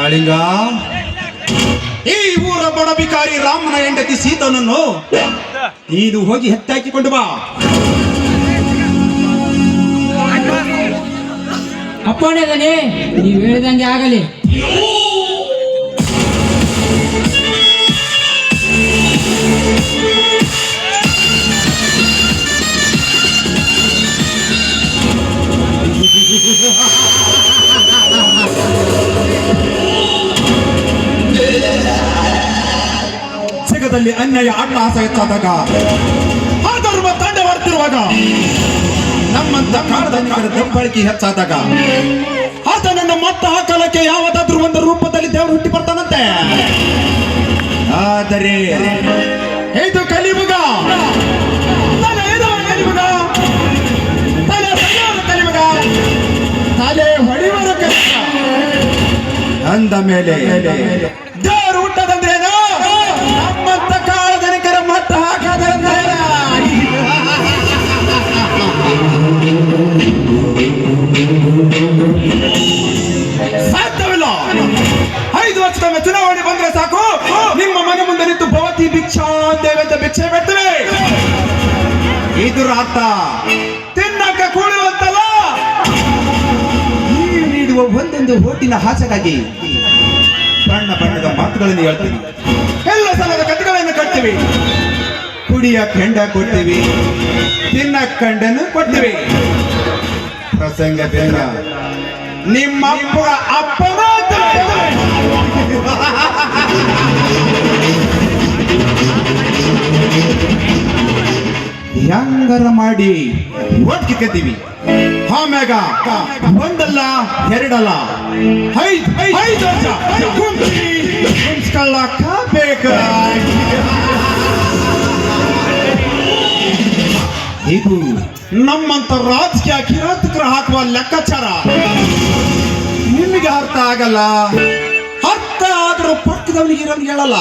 ಕಾಳಿಂಗ, ಈ ಊರ ಬಡ ಬಿಕಾರಿ ರಾಮನ ಹೆಂಡತಿ ಸೀತನನ್ನು ನೀನು ಹೋಗಿ ಹೆತ್ತಾಕಿಕೊಂಡು ಬಾ. ಅಪ್ಪಣೆಗನೇ, ನೀವು ಹೇಳಿದಂಗೆ ಆಗಲಿ. ಜಗದಲ್ಲಿ ಅನ್ಯಾಯ ಅಟ್ಟಹಾಸ ಹೆಚ್ಚಾದಾಗ, ಅಧರ್ಮ ತಂಡವಾಡ್ತಿರುವಾಗ, ನಮ್ಮಂತ ಕಾಡದ ದಬ್ಬಾಳಿಕೆ ಹೆಚ್ಚಾದಾಗ ಆತನನ್ನು ಮತ್ತ ಹಾಕಲಕ್ಕೆ ಯಾವುದಾದ್ರೂ ಒಂದು ರೂಪದಲ್ಲಿ ದೇವರು ಹುಟ್ಟಿ ಬರ್ತಾನಂತೆ. ಆದರೆ ಇದು ಕಲಿಯುಗ, ಕಲಿಯುಗ, ಕಲಿಯುಗ, ತಲೆ ಹೊಡೆಯುವ ಅಂದ ಮೇಲೆ ದೇವರು ಹುಟ್ಟದಂದ್ರೇನು? ನಮ್ಮಂತ ಕಾಳಧನಿಕರ ಮಟ್ಟ ಹಾಕದಂದ್ರೆ ಸಾಧ್ಯವಿಲ್ಲ. 5 ವರ್ಷಕ್ಕೊಮ್ಮೆ ಚುನಾವಣೆ ಬಂದ್ರೆ ಸಾಕು, ನಿಮ್ಮ ಮನೆ ಮುಂದೆ ನಿಂತು ಭವತಿ ಭಿಕ್ಷಾ ದೇವಂತ ಭಿಕ್ಷೆ ಬಿಡ್ತೇವೆ. ಇದರ ಅರ್ಥ ತಿನ್ನಕ ಕೂಡುವಂತಲ್ಲ, ನೀವು ನೀಡುವ ಒಂದೊಂದು ಹೋಟಿನ ಹಾಸಗಾಗಿ ಬಣ್ಣ ಬಣ್ಣದ ಮಾತುಗಳನ್ನು ಹೇಳ್ತೀವಿ, ಎಲ್ಲ ಸಲದ ಕಥೆಗಳನ್ನು ಕಟ್ತೀವಿ, ಕುಡಿಯ ಕೆಂಡ ಕೊಡ್ತೀವಿ, ತಿನ್ನ ಕಂಡನ್ನು ಕೊಡ್ತೀವಿ. ಪ್ರಸಂಗ ಬೇಗ ನಿಮ್ಮ ಅಪ್ಪನ ಹೆಂಗರ ಮಾಡಿ ಒಟ್ಟಿಗೆ ಕತ್ತೀವಿ. ಆಮ್ಯಾಗ ಒಂದಲ್ಲ ಎರಡಲ್ಲ 5 ವರ್ಷ ಕುಂಸ್ಕೊಳ್ಳಕ್ಕ ಬೇಕ. ಇದು ನಮ್ಮಂತ ರಾಜಕೀಯ ಕಿರಾತಕರ ಹಾಕುವ ಲೆಕ್ಕಾಚಾರ. ನಿಮಗೆ ಅರ್ಥ ಆಗಲ್ಲ, ಅರ್ಥ ಆದ್ರೂ ಪಕ್ಕದವನಿಗೆ ಇರೋದು ಹೇಳಲ್ಲ.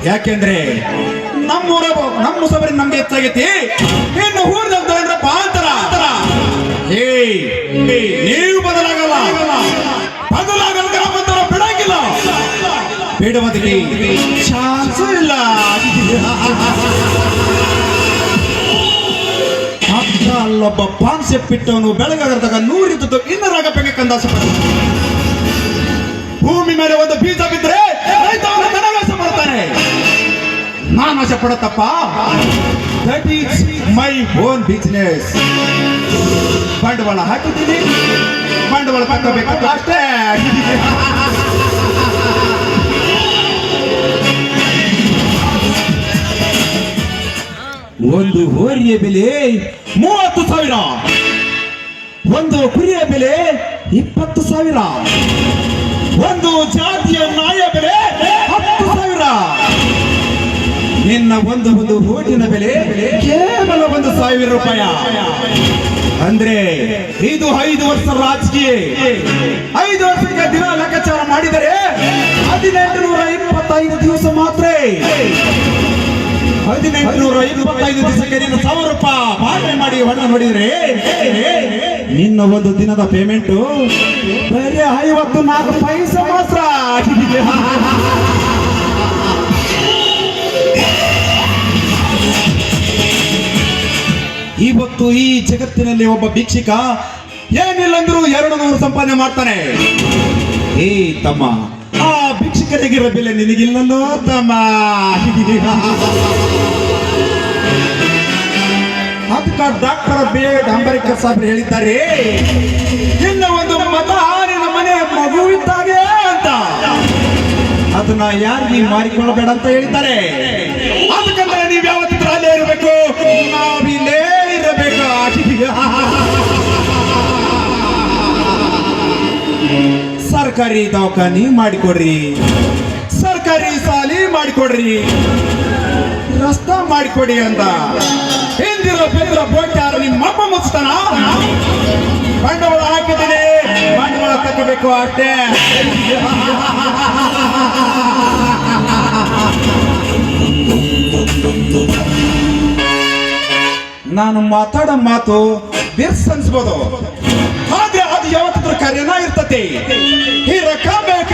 ಯಾಕೆಂದ್ರೆ ನಮ್ಮ ಸಬರಿ ನಮ್ಗೆ ಹೆಚ್ಚಾಗೈತಿ, ಇನ್ನು ಊರ್ದಂದ್ರಪ್ಪ ಅಂತಾರ. ನೀವು ಬದಲಾಗಲ್ಲ, ಗ್ರಾಮದವರ ಬಿಡಂಗಿಲ್ಲ, ಬಿಡುವುದಕ್ಕೆ ಚಾನ್ಸು ಇಲ್ಲ. ಅಲ್ಲೊಬ್ಬ ಕಾನ್ಸೆಪ್ಟ್ ಬಿಟ್ಟವನು ಬೆಳಗಾಗದಾಗ 100 ಇದ್ದದ್ದು 200 ಆಗಬೇಕಂದ ಆಸೆ ಪಡ. ಭೂಮಿ ಮೇಲೆ ಒಂದು ಬೀಜ ಬಿದ್ದರೆ ರೈತ ಧನವಾಸ ಮಾಡ್ತಾನೆ. ನಾನು ಆಸೆ ಪಡತ್ತಪ್ಪ, that is my own business. ಬಂಡವಾಳ ಹಾಕಿದ್ದೀನಿ, ಬಂಡವಾಳ ತಗೋಬೇಕಂತ ಅಷ್ಟೇ. ಒಂದು ಹೋರಿಯ ಬೆಲೆ 30,000, ಒಂದು ಕುರಿಯ ಬೆಲೆ 20,000, ಒಂದು ಜಾತಿಯ ನಾಯ ಬೆಲೆ 10,000. ನಿನ್ನ ಒಂದು ಹೋಟಿನ ಬೆಲೆ ಕೇವಲ 1,000 ರೂಪಾಯಿ. ಅಂದ್ರೆ ಇದು 5 ವರ್ಷ ರಾಜಕೀಯ. 5 ವರ್ಷಕ್ಕೆ ದಿನ ಲೆಕ್ಕಾಚಾರ ಮಾಡಿದರೆ 1825 ದಿವಸ ಮಾತ್ರ. 1825 ದಿವಸಕ್ಕೆ ನೀನು 1,000 ರೂಪಾಯಿ ಬಾಳ್ವೆ ಮಾಡಿ ಹೊಣ ನೋಡಿದ್ರೆ ನಿನ್ನ ಒಂದು ದಿನದ ಪೇಮೆಂಟು ಬರೀ 54 ಪೈಸೆ ಮಾತ್ರ. ಇವತ್ತು ಈ ಜಗತ್ತಿನಲ್ಲಿ ಒಬ್ಬ ಭಿಕ್ಷುಕ ಏನಿಲ್ಲಂದ್ರೂ 200 ಸಂಪಾದನೆ ಮಾಡ್ತಾನೆ. ಏ ತಮ್ಮ, ಆ ಭಿಕ್ಷುಕರಿಗಿರೋ ಬೆಲೆ ನಿನಗಿಲ್ಲಲ್ಲೋ ತಮ್ಮ. ಅದಕ್ಕೆ ಡಾಕ್ಟರ್ ಬಿ ಅಂಬೇಡ್ಕರ್ ಸಾಹೇಬರು ಹೇಳಿದ್ದಾರೆ, ಇನ್ನ ಒಂದು ಮತ ನಿನ್ನ ಮನೆ ಮಗು ಇದ್ದಾಗೆ ಅಂತ. ಅದನ್ನ ಯಾರಿಗೆ ಮಾರಿಕೊಳ್ಳಬೇಡ ಅಂತ ಹೇಳಿದ್ದಾರೆ. ಅದಕ್ಕಂದ್ರೆ ನೀವು ಯಾವತ್ತಿದ್ರು ಅಲ್ಲೇ ಇರಬೇಕು, ನಾವಿಲ್ಲೇ ಇರಬೇಕು. ಸರ್ಕಾರಿ ದವಾಖಾನಿ ಮಾಡಿಕೊಡ್ರಿ, ಸರ್ಕಾರಿ ಸಾಲಿ ಮಾಡಿಕೊಡ್ರಿ, ರಸ್ತೆ ಮಾಡಿಕೊಡಿ ಅಂತ ಹಿಂದಿರೋ ಬೆಂದಿರೋ ಬೋಟ್ಯಾರು ನಿಮ್ಮ ಅಪ್ಪ ಮುಚ್ತಾನ. ಬಂಡವಾಳ ಹಾಕಿದ್ದೀನಿ, ಬಂಡವಾಳ ತಗೋಬೇಕು ಅಷ್ಟೇ. ನಾನು ಮಾತಾಡೋ ಮಾತು ಬಿರ್ಸ್ ಅನ್ಸ್ಬೋದು, ಆದ್ರೆ ಅದು ಯಾವತ್ತಾದ್ರೂ ಕಾರ್ಯನ ಇರ್ತತಿ. ಈ ರೊಕ್ಕ ಬೇಕ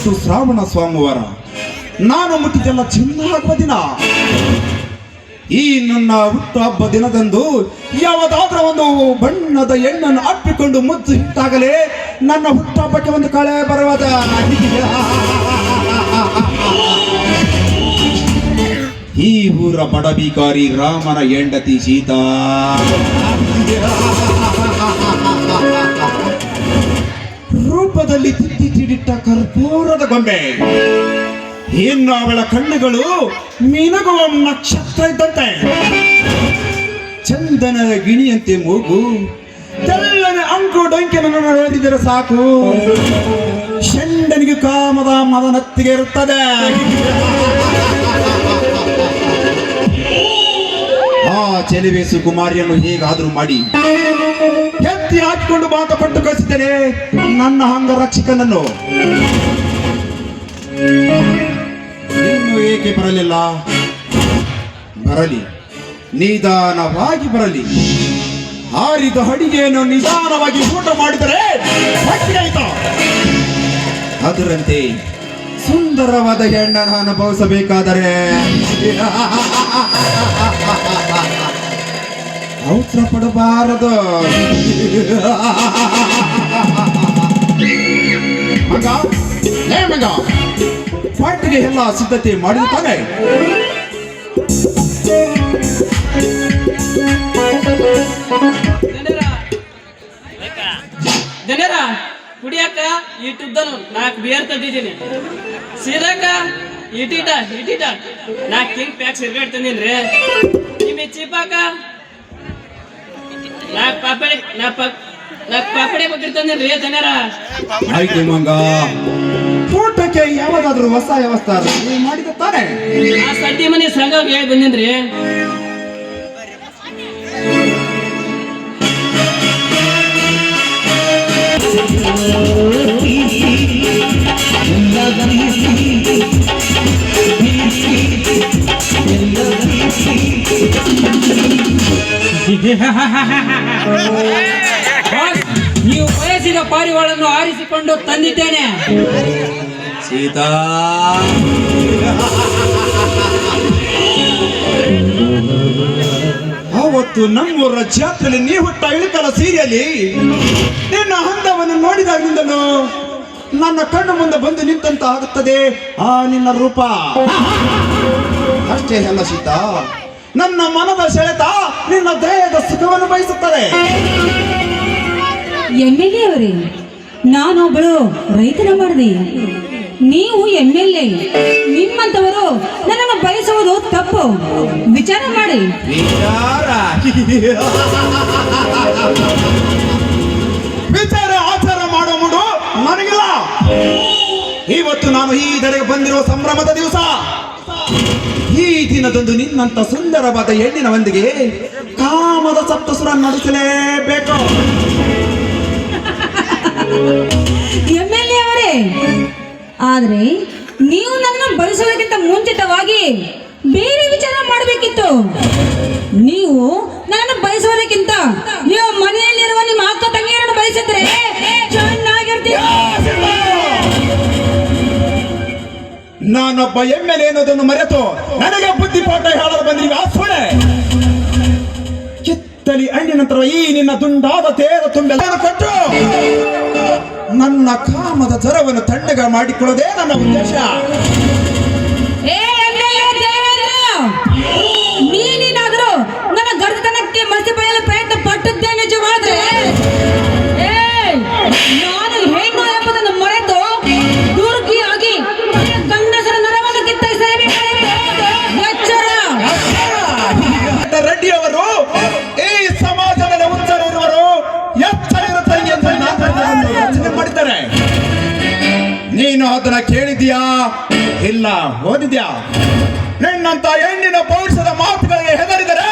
ಇವತ್ತು ಶ್ರಾವಣ ಸೋಮವಾರ, ನಾನು ಮುಟ್ಟಿದೆಲ್ಲ ಚಿನ್ನ ಆಗುವ ದಿನ. ಈ ನನ್ನ ಹುಟ್ಟುಹಬ್ಬ ದಿನದಂದು ಯಾವುದಾದ್ರೂ ಒಂದು ಬಣ್ಣದ ಹೆಣ್ಣನ್ನು ಅಪ್ಪಿಕೊಂಡು ಮುದ್ದು ಇಟ್ಟಾಗಲೇ ನನ್ನ ಹುಟ್ಟುಹಬ್ಬಕ್ಕೆ ಒಂದು ಕಳೆ ಬರುವುದ. ಈ ಊರ ಬಡಬಿಕಾರಿ ರಾಮನ ಹೆಂಡತಿ ಸೀತಾ ರೂಪದಲ್ಲಿ ತಿದ್ದಿ ತಿಡಿಟ್ಟ ಕರ್ಪೂರದ ಗೊಂಬೆ. ಇನ್ನು ಅವಳ ಕಣ್ಣುಗಳು ಮಿನುಗುವ ನಕ್ಷತ್ರ ಇದ್ದಂತೆ, ಚಂದನದ ಗಿಣಿಯಂತೆ ಮೂಗು, ತೆಲ್ಲನೆ ಅಂಕು ಡೊಂಕಿನನ್ನು ನೋಡಿದರೆ ಸಾಕು ಷಂಡನಿಗೆ ಕಾಮದ ಮದನತ್ತಿಗೆ ಇರುತ್ತದೆ. ಆ ಚೆಲುವೆ ಸುಕುಮಾರಿಯನ್ನು ಹೇಗಾದ್ರೂ ಮಾಡಿ ಎತ್ತಿ ಹಾಕಿಕೊಂಡು ಮಾತು ಕೊಟ್ಟು ಕಳಿಸಿದ್ದೇನೆ ನನ್ನ ಅಂಗರಕ್ಷಕನನ್ನು. ಇನ್ನು ಏಕೆ ಬರಲಿಲ್ಲ? ಬರಲಿ, ನಿಧಾನವಾಗಿ ಬರಲಿ. ಹಾರಿದ ಅಡಿಗೆಯನ್ನು ನಿಧಾನವಾಗಿ ಊಟ ಮಾಡಿದರೆ ಹೊಟ್ಟೆಗಾಯ್ತು. ಅದರಂತೆ ಸುಂದರವಾದ ಹೆಣ್ಣನ್ನು ಅನುಭವಿಸಬೇಕಾದರೆ ಅವಸರ ಪಡಬಾರದು. ಮಗ, ಹೇ ಮಗ, ಪಾರ್ಟಿಗೆ ಎಲ್ಲ ಸಿದ್ಧತೆ ಮಾಡಿರುತ್ತಾನೆ. ಜನರ ಕುಡಿಯಕ್ಕ ಇಟ್ಟಿದ್ದನು 4 ಬಿಯರ್ ತಂದಿದ್ದೀನಿ. ಸೀದಾಕ ಇಟ್ಟಿಟ 4 ಕಿಂಗ್ ಪ್ಯಾಕ್ ಸಿಗರೇಟ್ ತಂದಿನ್ರಿ. ನಿಮಗೆ ಚೀಪಾಕ 4 ಪಾಪಡಿ ಬಗ್ಗಿ ತಂದಿನ್ರಿ ಜನರ. ಆಯ್ತು ಮಂಗ, ಊಟಕ್ಕೆ ಯಾವಾಗಾದ್ರೂ ಹೊಸ ವ್ಯವಸ್ಥೆ ಮಾಡಿರುತ್ತಾನೆ. ಆ ಸಡ್ಡಿ ಮನೆ ಸಂಘ ಹೇಳಿ ಬಂದಿನ್ರಿ. ನೀವು ಬಯಸಿದ ಪಾರಿವಾಳನ್ನು ಆರಿಸಿಕೊಂಡು ತಂದಿದ್ದೇನೆ. ಸೀತಾ, ಅವತ್ತು ನಮ್ಮೂರ ಜಾತ್ರೆಯಲ್ಲಿ ನೀ ಹುಟ್ಟ ಇಳಕಲ ಸೀರೆಯಲ್ಲಿ ನಿನ್ನ ಹಂದವನ್ನು ನೋಡಿದಾಗಿನಿಂದಲೂ ನನ್ನ ಕಣ್ಣು ಮುಂದೆ ಬಂದು ನಿಂತಂತ ಆಗುತ್ತದೆ ಆ ನಿನ್ನ ರೂಪ. ಅಷ್ಟೇ ಅಲ್ಲ ಸೀತಾ, ನನ್ನ ಮನದ ಸೆಳೆತ ನಿನ್ನ ದೇಹದ ಸುಖವನ್ನು ಬಯಸುತ್ತದೆ. ಎಮ್ಮೆಲ್ಲೆ ಅವರೇ, ನಾನೊಬ್ಬಳು ರೈತನ ಮಾಡಿದೆ, ನೀವು ಎಮ್ಮೆಲ್ಲೆ. ನಿಮ್ಮಂತವರು ನನ್ನನ್ನು ಬಯಸುವುದು ತಪ್ಪು. ವಿಚಾರ ಮಾಡಿ. ವಿಚಾರ ಆಚಾರ ಮಾಡೋ ಮೂಡು ನನಗಿಲ್ಲ. ಇವತ್ತು ನಾನು ಈ ಧರೆಗೆ ಬಂದಿರುವ ಸಂಭ್ರಮದ ದಿವಸ. ಈ ದಿನದಂದು ನಿನ್ನಂತ ಸುಂದರವಾದ ಹೆಣ್ಣಿನ ಒಂದಿಗೆ ಕಾಮದ ಸಪ್ತಸುರ ನಡೆಸಲೇಬೇಕು. ಎಮ್ಮೆಲ್ಲೆ ಅವರೇ, ಆದ್ರೆ ನೀವು ನನ್ನನ್ನು ಬಯಸುವುದಕ್ಕಿಂತ ಮುಂಚಿತವಾಗಿ ಬೇರೆ ವಿಚಾರ ಮಾಡಬೇಕಿತ್ತು. ನೀವು ನನ್ನನ್ನು ಬಯಸುವುದಕ್ಕಿಂತ ನೀವು ಮನೆಯಲ್ಲಿರುವ ನಿಮ್ಮ ಅಕ್ಕ ತಂಗಿಯರನ್ನು ಬಯಸಿದ್ರೆ ಚೆನ್ನಾಗಿರ್ತೀರ. ನಾನೊಬ್ಬ ಎಮ್ಮೆಲೆ ಅನ್ನೋದನ್ನು ಮರೆತು ನನಗೆ ಬುದ್ಧಿಪಾಠ ಹೇಳಲು ಬಂದಿವಿ. ಆ ಸುಳೆ ಕಿತ್ತಲಿ ಹಣ್ಣಿನ ನಂತರ ಈ ನಿನ್ನ ದುಂಡಾದ ತೇದ ತುಂಬೆಲ್ಲ ಕೊಟ್ಟು ನನ್ನ ಕಾಮದ ಜ್ವರವನ್ನು ತಣ್ಣಗ ಮಾಡಿಕೊಳ್ಳೋದೇ ನನ್ನ ಉದ್ದೇಶ. ನೀನೇನಾದರೂ ನನ್ನ ಗರ್ಭತನಕ್ಕೆ ಮಸಿ ಬಯಲು ಪ್ರಯತ್ನ ಪಟ್ಟದ್ದೇ ನಿಜವಾದ್ರೆ ನಾನು ಹೆಣ್ಣು ಎಂಬುದನ್ನು ಮರೆತು ದುರ್ಗಿಯಾಗಿ ಗಂಡಸರ ನರವನ್ನು ಕಿತ್ತರಿಸಲೇಬೇಕಾಗಿದೆ. ಎಚ್ಚರ. ರೆಡ್ಡಿಯವರು ಈ ಸಮಾಜದಲ್ಲಿ ಉತ್ತರ ಇರುವರು ಎಚ್ಚರ ಇರುತ್ತಾರೆ ಎಂದು ಯೋಚನೆ ಮಾಡಿದ್ದಾರೆ. ನೀನು ಅದನ್ನ ಕೇಳಿದ್ಯಾ? ಇಲ್ಲ, ಓದಿದ್ಯಾ? ನಿನ್ನಂತ ಹೆಣ್ಣಿನ ಪೌರುಷದ ಮಾತುಗಳಿಗೆ ಹೆದರಿದರೆ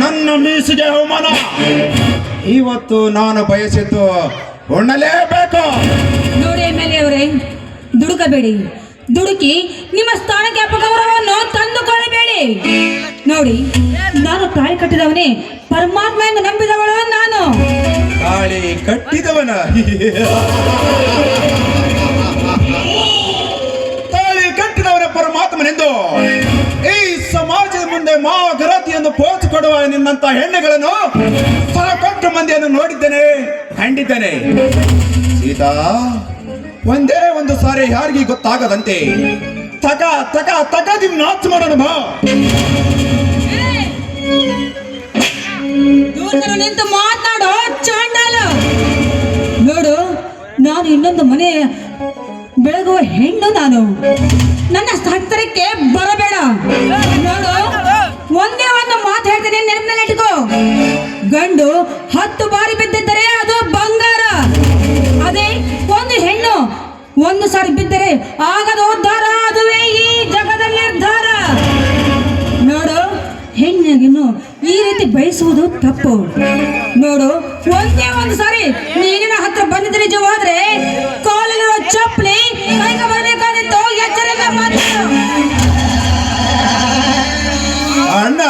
ನನ್ನ ಮೀಸಿಗೆ ಅವಮಾನ. ಇವತ್ತು ನಾನು ಬಯಸಿದ್ದು ಉಣ್ಣಲೇಬೇಕು. ನೋಡಿ ಎಮ್ಮೆಲ್ಲೆ ಅವರೇ, ದುಡುಕಬೇಡಿ. ದುಡುಕಿ ನಿಮ್ಮ ಸ್ಥಾನಕ್ಕೆ ಅಪಗೌರವವನ್ನು ತಂದುಕೊಳ್ಳಬೇಡಿ. ನೋಡಿ, ನಾನು ತಾಳಿ ಕಟ್ಟಿದವನೇ, ಪರಮಾತ್ಮ ಎಂದು ನಂಬಿದವಳು ನಾನು. ತಾಳಿ ಕಟ್ಟಿದವನ ಗರತಿ ಎಂದು ಪೋಚು ಕೊಡುವ ನಿನ್ನಂತ ಹೆಣ್ಣುಗಳನ್ನು ಸಾಕಷ್ಟು ಮಂದಿಯನ್ನು ನೋಡಿದ್ದೇನೆ, ಕಂಡಿದ್ದೇನೆ. ಸೀತಾ, ಒಂದೇ ಒಂದು ಸಾರಿ ಯಾರಿಗೂ ಗೊತ್ತಾಗದಂತೆ ತಕ ತಕ ತಕ ನಾಚು ಮಾಡೋಣ ಬಾ. ದೂರದಲ್ಲಿ ನಿಂತು ಮಾತನಾಡೋ ಚಾಂಡಾಲ. ನೋಡು, ನಾನು ಇನ್ನೊಂದು ಮನೆ ಬೆಳಗುವ ಹೆಣ್ಣು. ನಾನು ನನ್ನ ಹತ್ತಿರಕ್ಕೆ ಬರಬೇಡ. ನೋಡು, ಒಂದೇ ಒಂದು ಮಾತು ಹೇಳ್ತೀನಿ, ನೆನಪಿನಲ್ಲಿ ಇಟ್ಕೋ. ಗಂಡು 10 ಬಾರಿ ಬಿದ್ದಿದ್ದರೆ ಅದು ಬಂಗಾರ. ಅದೇ ಒಂದು ಹೆಣ್ಣು 1 ಸಾರಿ ಬಿದ್ದರೆ ಆಗದ ಉದ್ಧಾರ. ಅದುವೇ ಈ ಜಗದ ನಿರ್ಧಾರ. ನೋಡು, ಹೆಣ್ಣಿಗೆನ್ನು ಈ ರೀತಿ ಬಯಸುವುದು ತಪ್ಪು. ನೋಡು, ಒಂದೇ ಒಂದು ಸಾರಿ ನೀರಿನ ಹತ್ರ ಬಂದಿದ್ದ ನಿಜವಾದ್ರೆ ಕಾಲಿರುವ ಚಪ್ಪಲಿ ಕೈಗೆ ಬರಬೇಕಾದಿತ್ತು. ಎಚ್ಚರಿಕೆ ಮಾತು ಅಣ್ಣ.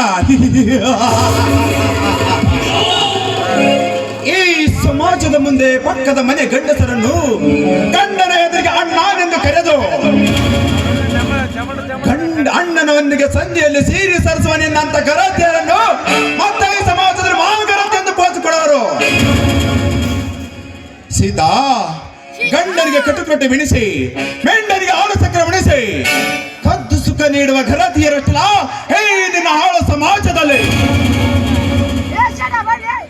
ಈ ಸಮಾಜದ ಮುಂದೆ ಪಕ್ಕದ ಮನೆ ಗಂಡಸರನ್ನು ಗಂಡನ ಎದುರಿಗೆ ಅಣ್ಣನೆಂದು ಕರೆದು ಅಣ್ಣನೊಂದಿಗೆ ಸಂಧಿಯಲ್ಲಿ ಸೀರಿ ಸರಿಸುವ ನಿನ್ನಂತ ಗರತಿಯರನ್ನು ಮತ್ತೆ ಈ ಸಮಾಜದಲ್ಲಿ ಮಾಗರತಿ ಎಂದು ಪೋಚಿಕೊಳ್ಳೋರು. ಸೀತಾ, ಗಂಡನಿಗೆ ಕಟುಕಟ್ಟು ವಿಣಿಸಿ, ಮೆಂಡನಿಗೆ ಹಾಳು ಸಕ್ಕರೆ ಉಣಿಸಿ, ಕದ್ದು ಸುಖ ನೀಡುವ ಗರತಿಯರಷ್ಟಲ್ಲ ಹೇ ನಿನ್ನ ಹಾಳು ಸಮಾಜದಲ್ಲಿ.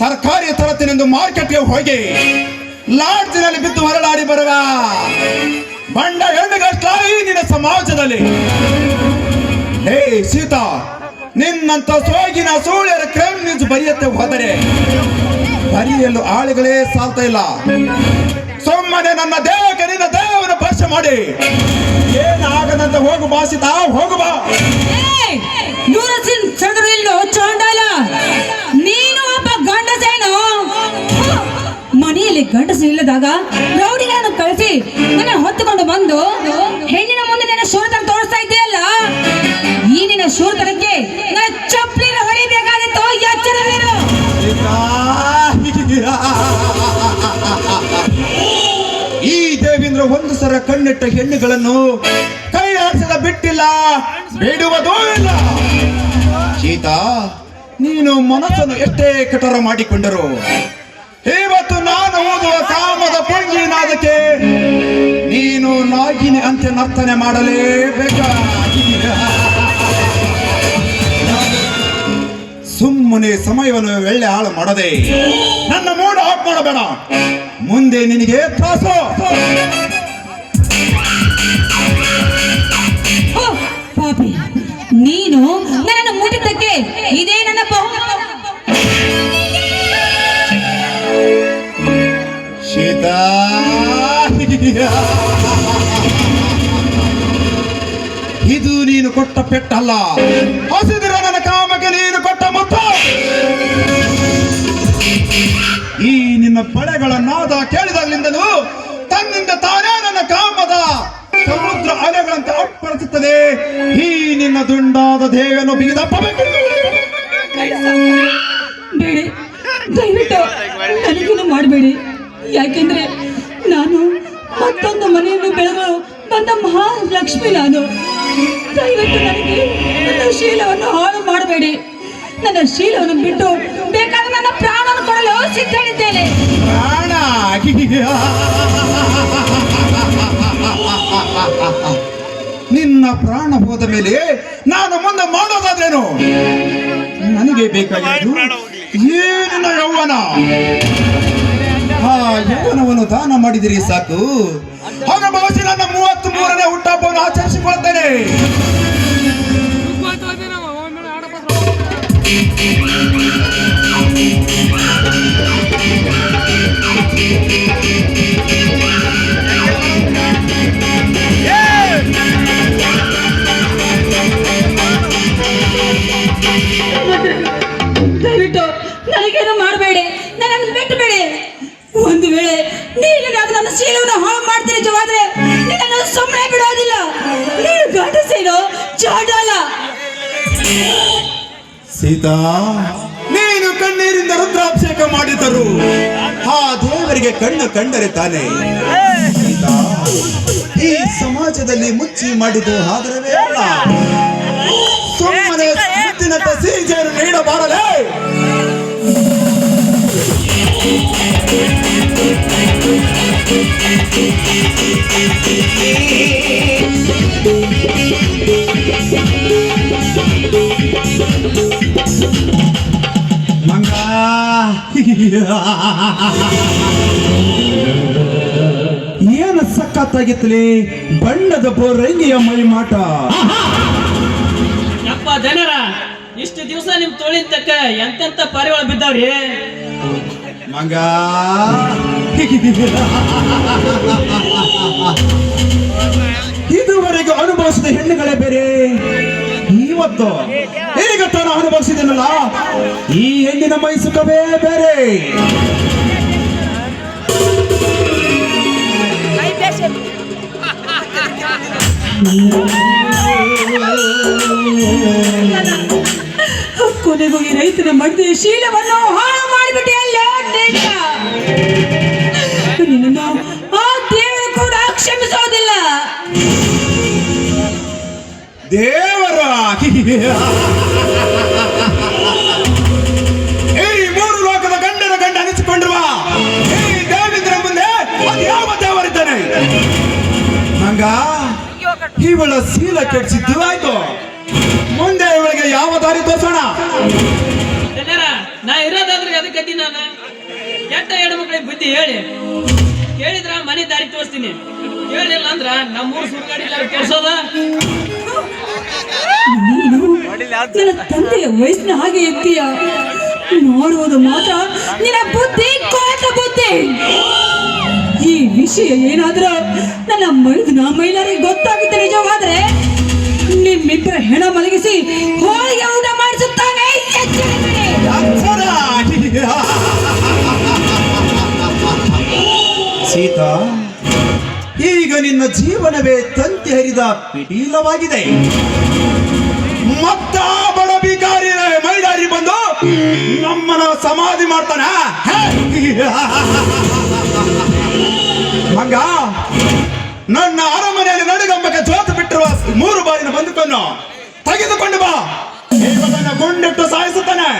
ತರಕಾರಿ ತರತ್ತಿನೆಂದು ಮಾರ್ಕೆಟ್ಗೆ ಹೋಗಿ ಲಾಡ್ಜಿನಲ್ಲಿ ಬಿದ್ದು ಹೊರಳಾಡಿ ಬರುವ ಬಂಡ ಹೆಣ್ಣುಗಷ್ಟ ಈ ನಿನ್ನ ಸಮಾಜದಲ್ಲಿ. ಹೇ ಸೀತಾ, ನಿನ್ನಂತ ಸೋಗಿನ ಸೂಳ್ಯರ ಕ್ರೈಮ್ ನ್ಯೂಸ್ ಬರೆಯತ್ತೆ ಹೋದರೆ ಬರೆಯಲು ಆಳುಗಳೇ ಸಾಲ್ತಾ ಇಲ್ಲ. ಸುಮ್ಮನೆ ನನ್ನ ದೇಹಕ್ಕೆ ನಿನ್ನ ದೇಹವನ್ನು ಸ್ಪರ್ಶ ಮಾಡಿ ಏನಾಗದಂತ ಹೋಗು ಬಾ ಸೀತಾ, ಹೋಗು ಬಾ. ಇಲ್ಲೋ ಚಾಂಡಾಲ, ನೀನು ಒಬ್ಬ ಗಂಡಸೇನು? ಮನೆಯಲ್ಲಿ ಗಂಡಸು ಇಲ್ಲದಾಗ ರೌಡಿಗಳನ್ನು ಕಳಿಸಿ ನನ್ನ ಹೊತ್ತುಕೊಂಡು ಬಂದು ಹೆಣ್ಣಿನ ಮುಂದೆ ನನ್ನ ಶೂರತನ ತೋರಿಸ್ತಾ ಇದೆಯಲ್ಲ. ಈ ನಿನ್ನ ಶೂರತನಕ್ಕೆ ನನ್ನ ಚಪ್ಪಲಿನ ಹೊಡಿಬೇಕಾಗಿತ್ತು. ಎಚ್ಚರವೇನು? ಈ ದೇವೇಂದ್ರ ಒಂದು ಸರ ಕಣ್ಣಿಟ್ಟ ಹೆಣ್ಣುಗಳನ್ನು ಕೈ ಆಡಿಸದ ಬಿಟ್ಟಿಲ್ಲ, ಬಿಡುವುದೂ ಇಲ್ಲ. ಸೀತಾ, ನೀನು ಮನಸ್ಸನ್ನು ಎಷ್ಟೇ ಕಠೋರ ಮಾಡಿಕೊಂಡರು ಇವತ್ತು ನಾನು ಓದುವ ಕಾಮದ ಪುಂಜಿನಾದಕ್ಕೆ ನೀನು ನಾಗಿನಿ ಅಂತೆ ನರ್ತನೆ ಮಾಡಲೇಬೇಕ. ಸುಮ್ಮನೆ ಸಮಯವನ್ನು ವೆಳ್ಳೆ ಹಾಳು ಮಾಡದೆ ನನ್ನ ಮೂಡ ಆಫ್ ಮಾಡಬೇಡ. ಮುಂದೆ ನಿನಗೆ ತ್ರಾಸು. ಪಾಪಿ, ನೀನು ನನ್ನನ್ನು ಮುಟ್ಟಿದ್ದಕ್ಕೆ ಇದೇ ನನ್ನ ಸೀತಾ, ಇದು ನೀನು ಕೊಟ್ಟ ಪೆಟ್ಟಲ್ಲ, ಹಸಿದಿರ ನನ್ನ ಕಾಮಕ್ಕೆ ನೀನು ಕೊಟ್ಟ ಮುತ್ತ. ಈ ನಿನ್ನ ಪಡೆಗಳ ನಾದ ಕೇಳಿದಾಗಲಿಂದಲೂ ತನ್ನಿಂದ ತಾನೇ ನನ್ನ ಕಾಮದ ಸಮುದ್ರ ಅಲೆಗಳಂತೆ ಅಪ್ಪಳಿಸುತ್ತದೆ. ಈ ನಿನ್ನ ದುಂಡಾದ ದೇಹವನ್ನು ಬಿಗಿದಪ್ಪಬೇಕು. ಬೇಡಿ, ದಯವಿಟ್ಟು ನನಗೇನು ಮಾಡಬೇಡಿ. ಯಾಕೆಂದ್ರೆ ನಾನು ಮತ್ತೊಂದು ಮನೆಯನ್ನು ಬೆಳಗಲು ಬಂದ ಮಹಾಲಕ್ಷ್ಮಿ. ನಾನು ದಯವಿಟ್ಟು ನನಗೆ ನನ್ನ ಶೀಲವನ್ನು ಹಾಳು ಮಾಡಬೇಡಿ. ನನ್ನ ಶೀಲವನ್ನು ಬಿಟ್ಟು ಬೇಕಾದ ನನ್ನ ಪ್ರಾಣವನ್ನು ಕೊಡಲು ಸಿದ್ಧರಿದ್ದೇನೆ. ಪ್ರಾಣ? ನಿನ್ನ ಪ್ರಾಣ ಹೋದ ಮೇಲೆ ನಾನು ಮುಂದೆ ಮಾಡೋದಾದ್ರೇನು? ನನಗೆ ಬೇಕಾಗಿದ್ದು ಏನಿನ ಯೌವನ. ಆ ಯೌವನವನ್ನು ದಾನ ಮಾಡಿದಿರಿ ಸಾಕು. ಆಗ ಬಹುಶಃ ನನ್ನ 33ನೇ ಹುಟ್ಟಹಬ್ಬವನ್ನು ಆಚರಿಸಿಕೊಳ್ತೇನೆ. ದಯವಿಟ್ಟು ನನಗೇನು ಮಾಡಬೇಡಿ, ನನ್ನನ್ನು ಬಿಟ್ಟು ಬೇಡಿ. ಒಂದು ವೇಳೆ ನೀನೇನಾದ್ರೂ ನನ್ನ ಶೀಲವನ್ನು ಹಾಳು ಮಾಡ್ತೀನಿ ನಿಜವಾದ್ರೆ ನಿನ್ನನ್ನು ಸುಮ್ಮನೆ ಬಿಡೋದಿಲ್ಲ. ನೀನು ಗಂಡಸೇನೋ ಚಾಂಡಾಲ. ಸೀತಾ, ನೀನು ಕಣ್ಣೀರಿಂದ ರುದ್ರಾಭಿಷೇಕ ಮಾಡಿದರು ಆ ದೇವರಿಗೆ ಕಣ್ಣು ಕಂಡರೆ ತಾನೆ. ಸೀತಾ, ಈ ಸಮಾಜದಲ್ಲಿ ಮುಚ್ಚಿ ಮಾಡಿದ್ದು ಆದರವೇ ಅಲ್ಲ. ಸುಮ್ಮನೆ ಮುತ್ತಿನಂತೆ ಮಂಗ ಏನು ಸಖತ್ತಾಗಿತ್ತಲಿ ಬಣ್ಣದ ಬೋರಂಗಿಯ ಮೈ ಮಾಟ. ಯಪ್ಪ ಜನರ ಇಷ್ಟು ದಿವಸ ನಿಮ್ ತೋಳಿನ ತಕ್ಕ ಎಂತೆಂತ ಪಾರಿವಾಳ ಬಿದ್ದಾವ್ರಿ. ಮಂಗ ಇದುವರೆಗೂ ಅನುಭವಿಸಿದ ಹೆಣ್ಣುಗಳೇ ಬೇರೆ, ಇವತ್ತು ಈಗ ತಾನು ಅನುಭವಿಸಿದನಲ್ಲ ಈ ಹೆಣ್ಣಿನ ಮೈ ಸುಖವೇ ಬೇರೆ. ಕೊನೆಗೂ ಈ ರೈತನ ಮಡ್ದೆ ಶೀಲವನ್ನು ಹಾಳು ಮಾಡಿಬಿಟ್ಟಿಯಲ್ಲ ನಿನ್ನನ್ನು ಆ ದೇವರು ಕೂಡ ಕ್ಷಮಿಸೋದಿಲ್ಲ. ದೇವರ ಈ ಮೂರು ಲೋಕದ ಗಂಡನ ಗಂಡ ಅನಿಸಿಕೊಂಡಿರುವ ಈ ದೇವೇಂದ್ರ ಮುಂದೆ ಅದು ಯಾವ ದೇವರಿದ್ದಾನೆ? ಮಂಗ ಇವಳ ಶೀಲ ಕೆಡಿಸಿದ್ದು ಆಯ್ತು, ಮುಂದೆ ಇವಳಿಗೆ ಯಾವ ದಾರಿ ತೋರಿಸೋಣ? ಜನರ ನಾ ಇರೋದಾದ್ರೆ ಅದಕ್ಕೆ ನಾನು ಕೆಟ್ಟ ಹೆಣ್ಮಕ್ಳಿಗೆ ಬುದ್ಧಿ ಹೇಳಿ ಕೇಳಿದ್ರ ಮನೆ ದಾರಿ ತೋರಿಸ್ತೀನಿ, ಕೇಳಿಲ್ಲ ಅಂದ್ರ ನಮ್ಮೂರು ಸುರ್ಗಾಡಿ ದಾರಿ ತೋರ್ಸೋದ. ನೀನು ನನ್ನ ತಂದೆಯ ವಯಸ್ಸಿನ ಹಾಗೆ ಇರ್ತೀಯ, ನೋಡುವುದು ಮಾತ್ರ ನಿನ್ನ ಬುದ್ಧಿ ಕೋಟ ಬುದ್ಧಿ. ಈ ವಿಷಯ ಏನಾದ್ರೂ ನನ್ನ ಮೈಲಾರಿಗೆ ಗೊತ್ತಾಗಿದ್ದ ನಿಜವಾದ್ರೆ ನಿಮ್ಮಿಬ್ಬರ ಹೆಣ ಮಲಗಿಸಿ ಹೋಳಿಗೆ ಊಟ ಮಾಡಿಸುತ್ತಾನೆ. ಸೀತಾ, ಈಗ ನಿನ್ನ ಜೀವನವೇ ತಂತಿ ಹರಿದ ಪಿಟೀಲವಾಗಿದೆ. ಮತ್ತ ಬಡ ಬಿಕಾರಿ ಮೈದಾರಿ ಬಂದು ನಮ್ಮನ್ನ ಸಮಾಧಿ ಮಾಡ್ತಾನ. ಮಂಗ, ನನ್ನ ಅರಮನೆಯಲ್ಲಿ ನಡುಗಂಬಕ್ಕೆ ಜೋತು ಬಿಟ್ಟಿರುವ 3 ಬಾರಿನ ಬಂದುಕೊಂಡು ತೆಗೆದುಕೊಂಡು ಬಾ, ಇವನನ್ನ ಗುಂಡಿಟ್ಟು ಸಾಯಿಸುತ್ತಾನೆ.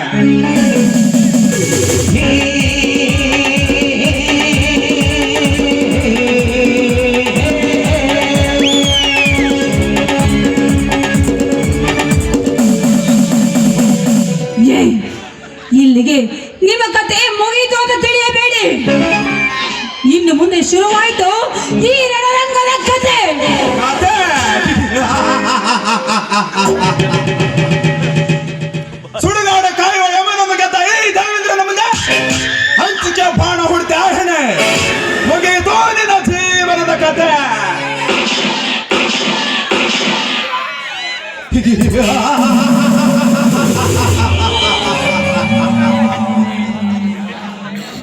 ಇಲ್ಲಿಗೆ ನಿಮ್ಮ ಕತೆ ಮುಗಿಯಿತು ಅಂತ ತಿಳಿಯಬೇಡಿ. ಇನ್ನು ಮುಂದೆ ಶುರುವಾಯಿತು ಈ ರಣರಂಗದ ಕತೆ. ಸುಡುಗಾಡ ಕಾಯುವ ಯಮನನ್ನು ಗೆದ್ದ ಈ ದೇವೇಂದ್ರನ ಮುಂದೆ ಹಂಚಿಕೆ ಬಾಣ ಹುಡ್ತೆ ಆಹಣೆ ಮುಗಿಯಿತು ನಿನ್ನ ಜೀವನದ ಕತೆ.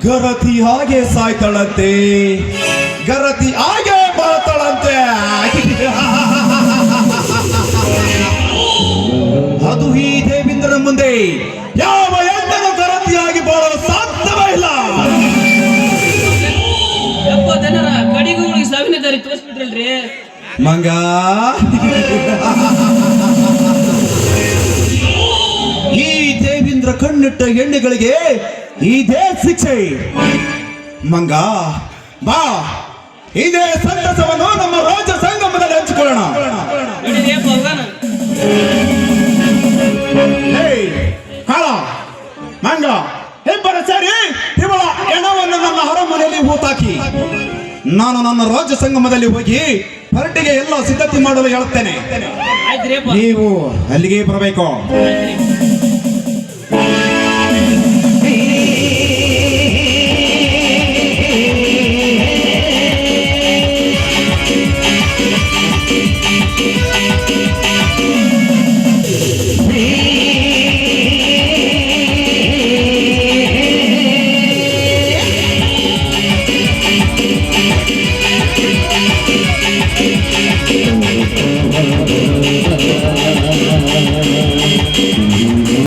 ಗರತಿ ಹಾಗೆ ಸಾಯ್ತಾಳಂತೆ, ಗರತಿ ಹಾಗೆ ಬಾಳ್ತಾಳಂತೆ. ಅದು ಈ ದೇವೇಂದ್ರನ ಮುಂದೆ ಯಾವ ಹೆಣ್ಣನ್ನು ಗರತಿಯಾಗಿ ಬಾಳಲು ಸಾಧ್ಯವೇ ಇಲ್ಲ. ಯಪ್ಪ ಜನರ ಕಡಿಗುಗಳಿಗೆ ಸಾವಿನ ದಾರಿ ತೋರಿಸ್ಬಿಟ್ರಲ್ರಿ. ಮಂಗ, ಈ ದೇವೇಂದ್ರ ಕಣ್ಣಿಟ್ಟ ಹೆಣ್ಣುಗಳಿಗೆ ಇದೇ ಶಿಕ್ಷೆ. ಮಂಗ ಬಾ, ಇದೇ ಸಂತಸವನ್ನು ನಮ್ಮ ರಾಜ ಸಂಗಮದಲ್ಲಿ ಹಂಚಿಕೊಳ್ಳೋಣ. ನೋಡಿದ್ರಿಯಪ್ಪ ಹೋಗೋಣ. ಕಾಳ ಮಂಗ ಇಬ್ಬರು ಸೇರಿ ಇವಳ ಹೆಣವನ್ನು ನನ್ನ ಅರಮನೆಯಲ್ಲಿ ಹೂತಾಕಿ ನಾನು ನನ್ನ ರಾಜ್ಯ ಸಂಗಮದಲ್ಲಿ ಹೋಗಿ ಹೊರಟಿಗೆ ಎಲ್ಲ ಸಿದ್ಧತೆ ಮಾಡಲು ಹೇಳುತ್ತೇನೆ. ಆಯ್ತ್ರಿಯಪ್ಪ. ನೀವು ಅಲ್ಲಿಗೆ ಬರಬೇಕು. ಆಯ್ತ್ರಿ.